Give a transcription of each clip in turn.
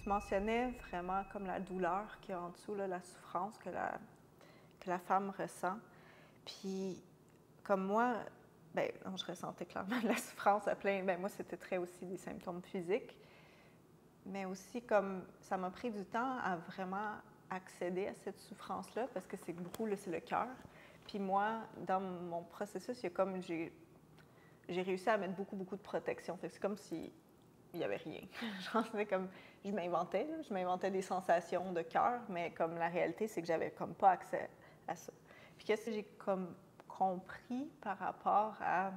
Tu mentionnais vraiment comme la douleur qu'il y a en dessous, là, la souffrance que la femme ressent. Puis, comme moi, ben non, je ressentais clairement de la souffrance à plein. Ben moi, c'était très aussi des symptômes physiques, mais aussi comme ça m'a pris du temps à vraiment accéder à cette souffrance-là parce que c'est beaucoup, là, c'est le cœur. Puis moi, dans mon processus, il y a comme j'ai réussi à mettre beaucoup, beaucoup de protection. Fait que c'est comme si il n'y avait rien. Genre, c'est comme, je m'inventais des sensations de cœur, mais comme la réalité, c'est que j'avais comme pas accès à ça. Puis qu'est-ce que j'ai comme compris par rapport à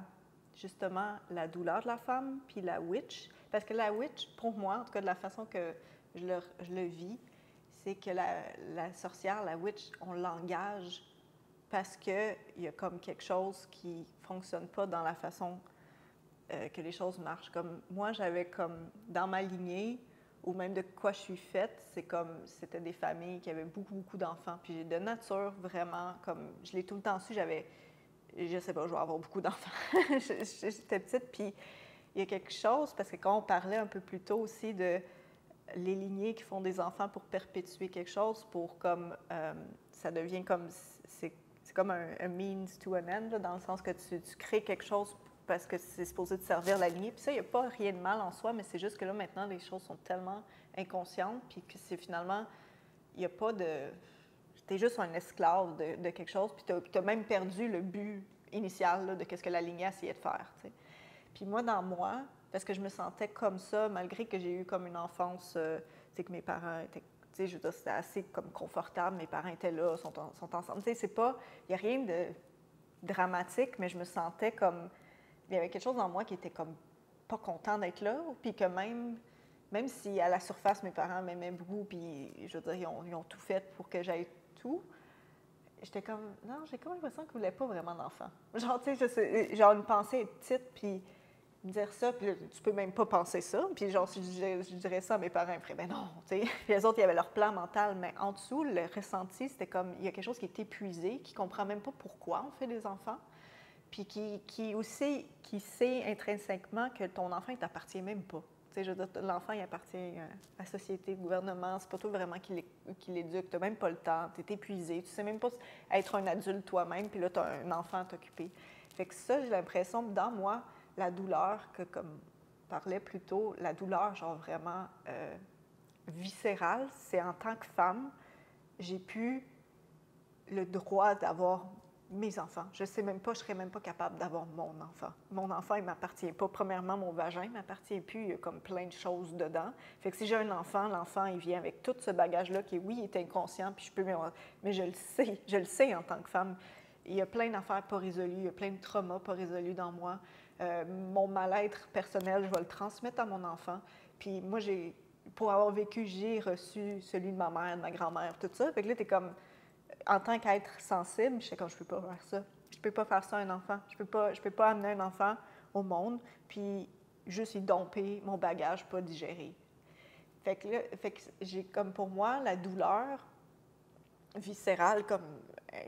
justement la douleur de la femme, puis la witch, parce que la witch, pour moi, en tout cas de la façon que je le vis, c'est que la sorcière, la witch, on l'engage parce qu'il y a comme quelque chose qui ne fonctionne pas dans la façon que les choses marchent. Comme moi, j'avais comme dans ma lignée, ou même de quoi je suis faite, c'est comme c'était des familles qui avaient beaucoup, beaucoup d'enfants. Puis j'ai de nature vraiment, comme je l'ai tout le temps su, je sais pas, je vais avoir beaucoup d'enfants. J'étais petite, puis il y a quelque chose, parce que quand on parlait un peu plus tôt aussi de les lignées qui font des enfants pour perpétuer quelque chose, pour comme, ça devient comme, c'est comme un means to an end, là, dans le sens que tu crées quelque chose parce que c'est supposé te servir la lignée. Puis ça, il n'y a pas rien de mal en soi, mais c'est juste que là, maintenant, les choses sont tellement inconscientes, puis que c'est finalement, il n'y a pas de... Tu es juste un esclave de quelque chose, puis tu as même perdu le but initial là, de ce que la lignée essayait de faire. T'sais. Puis moi, dans moi, parce que je me sentais comme ça, malgré que j'ai eu comme une enfance, tu sais, que mes parents étaient... Tu sais, je veux dire, c'était assez comme confortable, mes parents étaient là, sont ensemble. Tu sais, c'est pas... Il n'y a rien de dramatique, mais je me sentais comme... Il y avait quelque chose en moi qui était comme pas content d'être là, puis que même si à la surface, mes parents m'aimaient beaucoup, puis je veux dire, ils ont tout fait pour que j'aille tout, j'étais comme, non, j'ai comme l'impression qu'ils ne voulaient pas vraiment d'enfant. Genre, tu sais, genre une pensée petite, puis dire ça, puis là, tu peux même pas penser ça. Puis genre, si je dirais ça à mes parents, ils feraient, ben non, tu sais. Puis les autres, il y avait leur plan mental, mais en dessous, le ressenti, c'était comme, il y a quelque chose qui est épuisé, qui comprend même pas pourquoi on fait des enfants, puis qui aussi, qui sait intrinsèquement que ton enfant, il t'appartient même pas. Tu sais, je veux dire, l'enfant, il appartient à la société, au gouvernement, c'est pas toi vraiment qui l'éduque, tu n'as même pas le temps, tu es épuisé, tu sais même pas être un adulte toi-même, puis là, tu as un enfant à t'occuper. Fait que ça, j'ai l'impression, dans moi, la douleur, que comme on parlait plus tôt, la douleur, genre vraiment viscérale, c'est en tant que femme, j'ai pu le droit d'avoir mes enfants. Je sais même pas, je serais même pas capable d'avoir mon enfant. Mon enfant, il m'appartient pas. Premièrement, mon vagin m'appartient plus. Il y a comme plein de choses dedans. Fait que si j'ai un enfant, l'enfant, il vient avec tout ce bagage-là qui, oui, il est inconscient, puis je peux... Mais je le sais en tant que femme. Il y a plein d'affaires pas résolues, il y a plein de traumas pas résolus dans moi. Mon mal-être personnel, je vais le transmettre à mon enfant. Puis moi, pour avoir vécu, j'ai reçu celui de ma mère, de ma grand-mère, tout ça. Fait que là, t'es comme en tant qu'être sensible, je sais comme je peux pas faire ça. Je peux pas faire ça à un enfant. Je peux pas amener un enfant au monde, puis juste y domper mon bagage pas digéré. Fait que j'ai comme pour moi la douleur viscérale, comme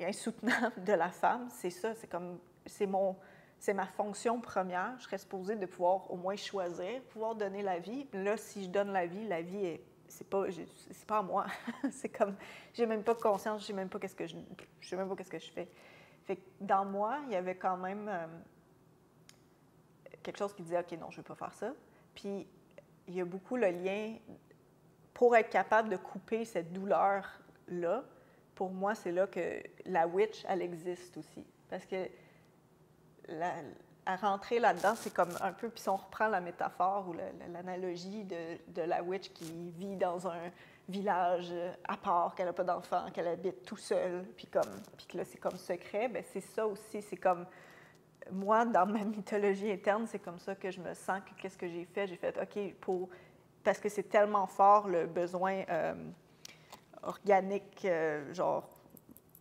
insoutenable de la femme, c'est ça, c'est ma fonction première. Je serais supposée de pouvoir au moins choisir, pouvoir donner la vie. Là, si je donne la vie est c'est pas à moi. C'est comme, j'ai même pas conscience, je sais même pas qu'est-ce que je sais même pas qu'est-ce que je fais. Fait que dans moi, il y avait quand même quelque chose qui disait, OK, non, je veux pas faire ça. Puis, il y a beaucoup le lien, pour être capable de couper cette douleur-là, pour moi, c'est là que la witch, elle existe aussi. Parce que à rentrer là-dedans, c'est comme un peu, puis si on reprend la métaphore ou l'analogie de la witch qui vit dans un village à part, qu'elle n'a pas d'enfants, qu'elle habite tout seule, puis que là, c'est comme secret, bien, c'est ça aussi, c'est comme, moi, dans ma mythologie interne, c'est comme ça que je me sens, que qu'est-ce que j'ai fait? J'ai fait, OK, parce que c'est tellement fort le besoin organique, genre,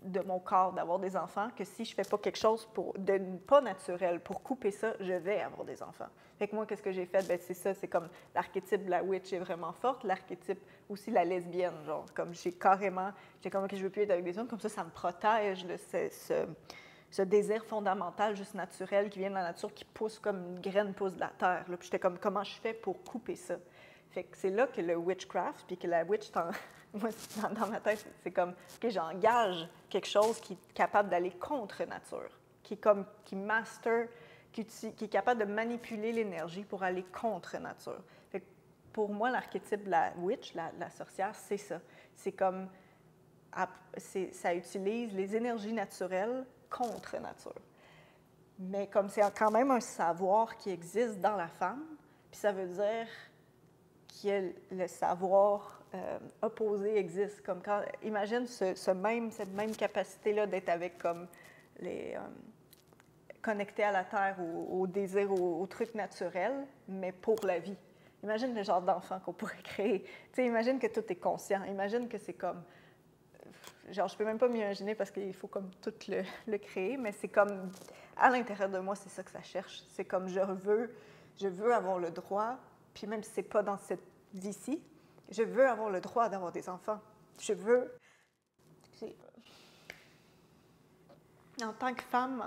de mon corps d'avoir des enfants, que si je ne fais pas quelque chose de pas naturel pour couper ça, je vais avoir des enfants. Fait que moi, qu'est-ce que j'ai fait? Ben, c'est ça, c'est comme l'archétype de la witch est vraiment forte, l'archétype aussi la lesbienne, genre, comme j'ai comme que je veux plus être avec des hommes, comme ça me protège de ce désir fondamental, juste naturel, qui vient de la nature, qui pousse comme une graine pousse de la terre. Là. Puis j'étais comme, comment je fais pour couper ça? Fait que c'est là que le witchcraft, puis que la witch, moi, dans ma tête, c'est comme, OK, j'engage quelque chose qui est capable d'aller contre nature, qui master, qui est capable de manipuler l'énergie pour aller contre nature. Fait que pour moi, l'archétype de la witch, la sorcière, c'est ça. C'est comme, ça utilise les énergies naturelles contre nature. Mais comme c'est quand même un savoir qui existe dans la femme, puis ça veut dire que le savoir opposé existe. Comme quand, imagine cette même capacité-là d'être avec comme connecté à la terre, au désir, au truc naturel, mais pour la vie. Imagine le genre d'enfant qu'on pourrait créer. Tu sais, imagine que tout est conscient. Imagine que c'est comme... Genre, je peux même pas m'imaginer parce qu'il faut comme tout le créer, mais c'est comme... À l'intérieur de moi, c'est ça que ça cherche. C'est comme je veux avoir le droit, puis même si c'est pas dans cette vie-ci, je veux avoir le droit d'avoir des enfants. Je veux... En tant que femme,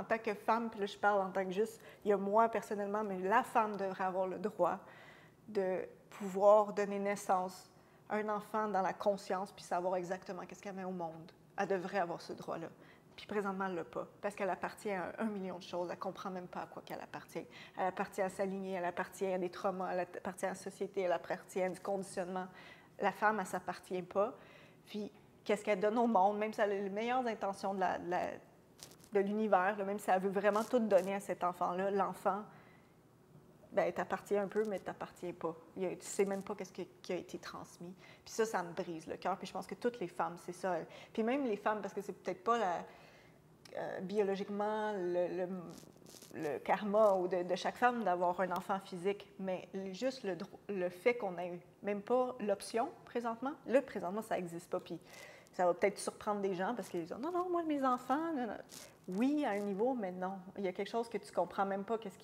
puis là je parle en tant que juste, il y a moi personnellement, mais la femme devrait avoir le droit de pouvoir donner naissance à un enfant dans la conscience puis savoir exactement qu'est-ce qu'elle met au monde. Elle devrait avoir ce droit-là. Puis présentement, elle ne l'a pas, parce qu'elle appartient à 1 million de choses. Elle ne comprend même pas à quoi qu'elle appartient. Elle appartient à sa lignée, elle appartient à des traumas, elle appartient à la société, elle appartient à du conditionnement. La femme, elle ne s'appartient pas. Puis qu'est-ce qu'elle donne au monde, même si elle a les meilleures intentions de l'univers, même si elle veut vraiment tout donner à cet enfant-là, l'enfant, ben, t'appartient un peu, mais t'appartient pas. Tu ne sais même pas qu'est-ce qui a été transmis. Puis ça me brise le cœur. Puis je pense que toutes les femmes, c'est ça. Puis même les femmes, parce que c'est peut-être pas biologiquement le karma ou de chaque femme d'avoir un enfant physique, mais juste le fait qu'on ait même pas l'option présentement. Là, présentement, ça n'existe pas. Puis ça va peut-être surprendre des gens parce qu'ils disent « Non, moi, mes enfants... » Oui, à un niveau, mais non. Il y a quelque chose que tu comprends même pas qu'est-ce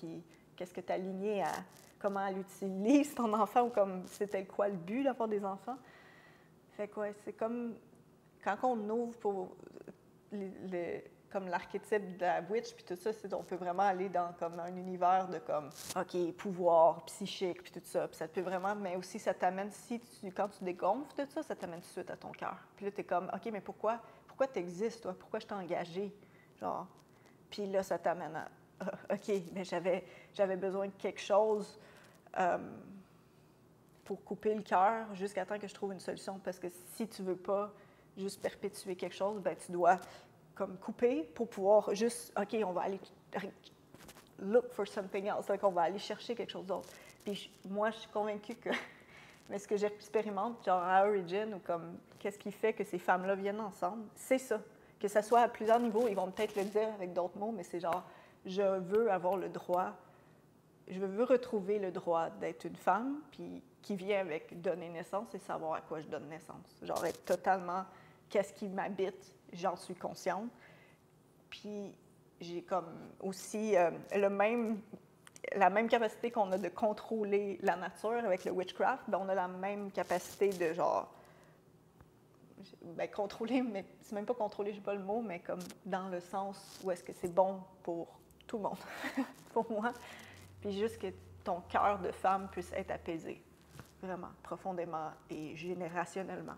que tu as aligné à comment elle utilise ton enfant ou comme c'était quoi le but d'avoir des enfants. Fait que ouais, c'est comme quand on ouvre pour comme l'archétype de la witch puis tout ça, on peut vraiment aller dans comme un univers de comme OK, pouvoir psychique puis tout ça, puis ça peut vraiment, mais aussi ça t'amène quand tu dégonfles tout ça, ça t'amène tout de suite à ton cœur. Puis là tu es comme OK, mais pourquoi tu existes toi? Pourquoi je t'ai engagé? Genre, puis là ça t'amène à OK, mais j'avais besoin de quelque chose pour couper le cœur jusqu'à temps que je trouve une solution. Parce que si tu ne veux pas juste perpétuer quelque chose, ben tu dois comme couper pour pouvoir juste, OK, on va aller look for something else, donc on va aller chercher quelque chose d'autre. Puis moi, je suis convaincue que, mais ce que j'expérimente, genre à Origin, ou comme qu'est-ce qui fait que ces femmes-là viennent ensemble, c'est ça. Que ça soit à plusieurs niveaux, ils vont peut-être le dire avec d'autres mots, mais c'est genre, je veux avoir le droit, je veux retrouver le droit d'être une femme, puis qui vient avec donner naissance et savoir à quoi je donne naissance. Genre être totalement, qu'est-ce qui m'habite, j'en suis consciente. Puis j'ai comme aussi la même capacité qu'on a de contrôler la nature avec le witchcraft, ben on a la même capacité de genre, ben, contrôler, mais c'est même pas contrôler, je sais pas le mot, mais comme dans le sens où est-ce que c'est bon pour tout le monde, pour moi. Puis juste que ton cœur de femme puisse être apaisé, vraiment, profondément et générationnellement.